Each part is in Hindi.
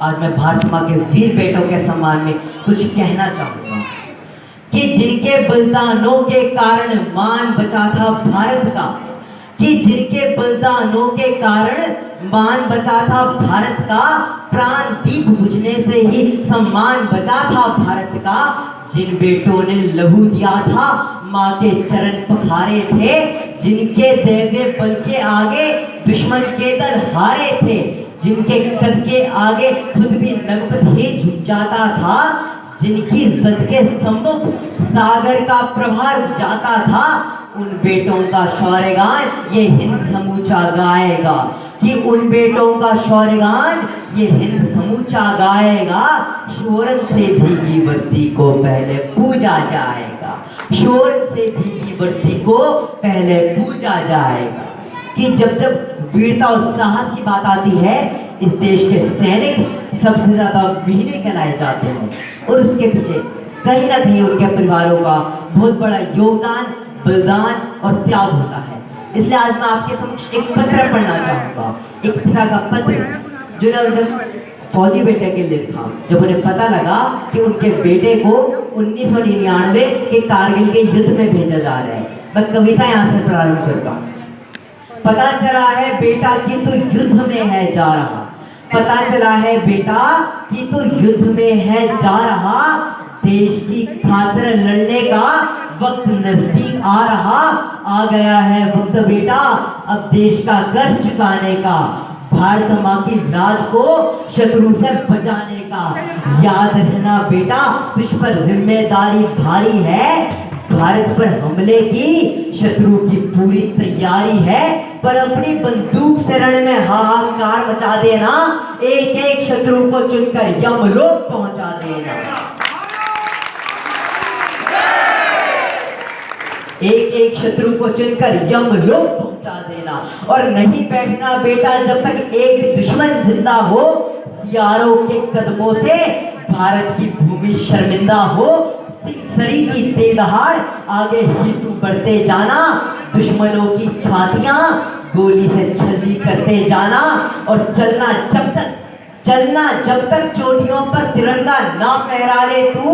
आज मैं भारत माँ के वीर बेटों के सम्मान में कुछ कहना चाहूँगा कि जिनके बलिदानों के कारण मान बचा था भारत का, कि जिनके बलिदानों के कारण मान बचा था भारत का, प्राण दीप बुझने से ही सम्मान बचा था भारत का, जिन बेटों ने लहू दिया था माँ के चरण पखारे थे, जिनके देवे बल के आगे दुश्मन के दल हारे थे, जिनके कद के आगे खुद भी नगपत ही झुक जाता था, जिनकी इज्जत के सम्मुख सागर का प्रभार जाता था, उन बेटों का शौर्यगान ये हिंद समूचा गाएगा, कि उन बेटों का शौर्यगान ये हिंद समूचा गाएगा। शोरन से भीगी वर्दी को पहले पूजा जाएगा, शोरन से भीगी वर्दी को पहले पूजा जाएगा। कि जब जब वीरता और साहस की बात आती है, इस देश के सैनिक सबसे ज्यादा वीर कहलाए जाते हैं और उसके पीछे कहीं ना कहीं उनके परिवारों का बहुत बड़ा योगदान, बलिदान और त्याग होता है। इसलिए आज मैं आपके समक्ष एक पत्र पढ़ना चाहूँगा, एक पिता का पत्र जो जब फौजी बेटे के लिए था, जब उन्हें पता लगा कि उनके बेटे को 1999 के कारगिल के युद्ध में भेजा जा रहा है। मैं कविता यहाँ से प्रारंभ करता हूँ। पता चला है बेटा कि तू युद्ध में है जा रहा, पता चला है बेटा कि तू युद्ध में है जा रहा, देश की खातिर लड़ने का वक्त नजदीक आ रहा, आ गया है वक्त बेटा अब देश का कर्ज चुकाने का, भारत माँ की लाज को शत्रु से बचाने का। याद रखना बेटा तुझ पर जिम्मेदारी भारी है, भारत पर हमले की शत्रु की पूरी तैयारी है, पर अपनी बंदूक से रण में हाहाकार मचा देना, एक एक शत्रु को चुनकर यमलोक पहुंचा देना, एक एक शत्रु को चुनकर यमलोक पहुंचा देना। और नहीं बैठना बेटा जब तक एक भी दुश्मन जिंदा हो, सियारों के कदमों से भारत की भूमि शर्मिंदा हो, सरी की तेजहार आगे ही तू बढ़ते जाना, दुश्मनों की छातियां गोली से छल्ली करते जाना, और चलना जब तक चोटियों पर तिरंगा ना फहरा ले तू,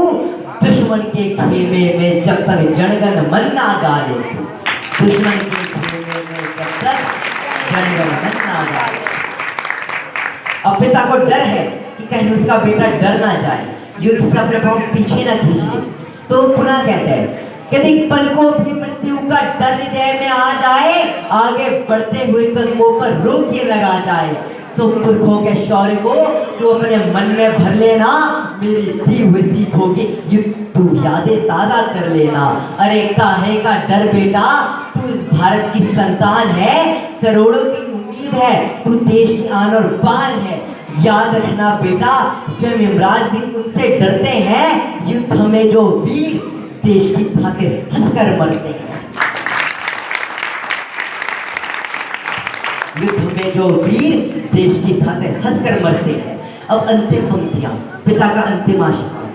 दुश्मन के खेमे में जब तक जनगण मन ना गा ले तू, दुश्मन के खेमे में जब तक जनगण मन ना गा ले। अब पिता को डर है कि कहीं उसका बेटा डर ना जाए, युद्ध से अपने पांव पीछे ना खींच ले, तो पुनः कहते हैं यदि पल को भी मृत्यु का डर हृदय में आ जाए, आगे बढ़ते हुए कदमों पर रोक ये लगा जाए, तो पुरखों के शौर्य को तू अपने मन में भर लेना, मेरी दी हुई सीख होगी ये तू यादें ताजा कर लेना। अरे काहे का डर बेटा, तू इस भारत की संतान है, करोड़ों की उम्मीद है, तू देश की आन और बान है। याद रखना बेटा स्वयं यमराज भी उनसे डरते हैं, युद्ध में जो वीर देश की खातिर हंसकर मरते हैं, युद्ध में जो वीर देश की खातिर हंसकर मरते हैं। अब अंतिम पंक्तियां, पिता का अंतिम आशीर्वाद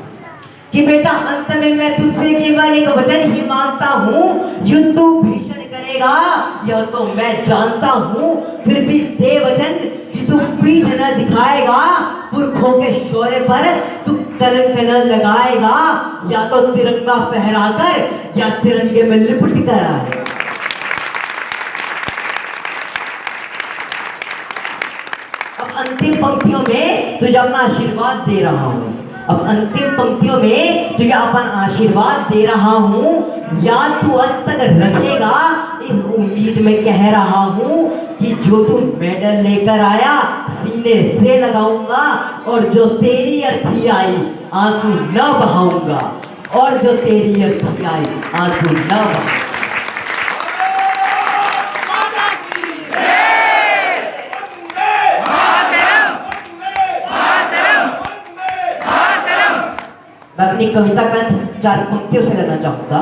कि बेटा अंत में मैं तुझसे केवल एक वचन ही मांगता हूँ, युद्ध तू भीषण करेगा यह तो मैं जानता हूँ, फिर भी दे वचन कि तू पीठ न दिखाएगा, पुरखों के शौर्य पर तू कलंक न लगाएगा, या तो तिरंगा फहराकर या तिरंगे में लिपट कर आएगा। अब अंतिम पंक्तियों में तुझे अपना आशीर्वाद दे रहा हूँ, अब अंतिम पंक्तियों में तुझे अपन आशीर्वाद दे रहा हूँ, या तू अंत तक रखेगा इस उम्मीद में कह रहा हूँ कि जो तू मेडल लेकर आया सीने से लगाऊंगा, और जो तेरी अर्थी आई आंसू न बहाऊंगा, और जो तेरी अर्थी आई आंसू न बहाऊंगा। मैं अपनी कविता का 4 पंक्तियों से करना चाहूंगा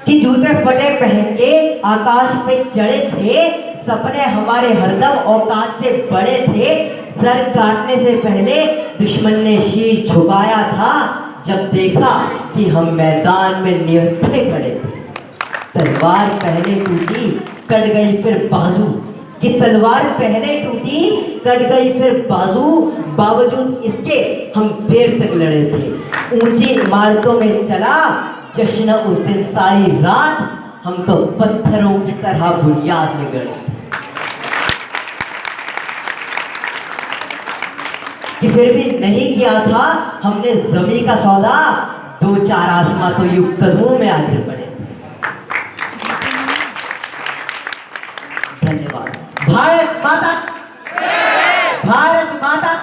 कि जूते फटे पहन के आकाश पे चढ़े थे, सपने हमारे हरदम औकात से बड़े थे, सर काटने से पहले दुश्मन ने शीर झुकाया था, जब देखा कि हम मैदान में निहत्थे खड़े थे, तलवार पहले टूटी कट गई फिर बाजू, कि तलवार पहले टूटी, कट गई फिर बाजू, बावजूद इसके हम देर तक लड़े थे। ऊंची इमारतों में चला जश्न उस दिन सारी रात, हम तो पत्थरों की तरह बुनियाद में गड़े कि फिर भी नहीं किया था हमने जमी का सौदा, दो चार आसमां तो युग कदमों में आगे बढ़े। धन्यवाद। भारत माता, भारत माता,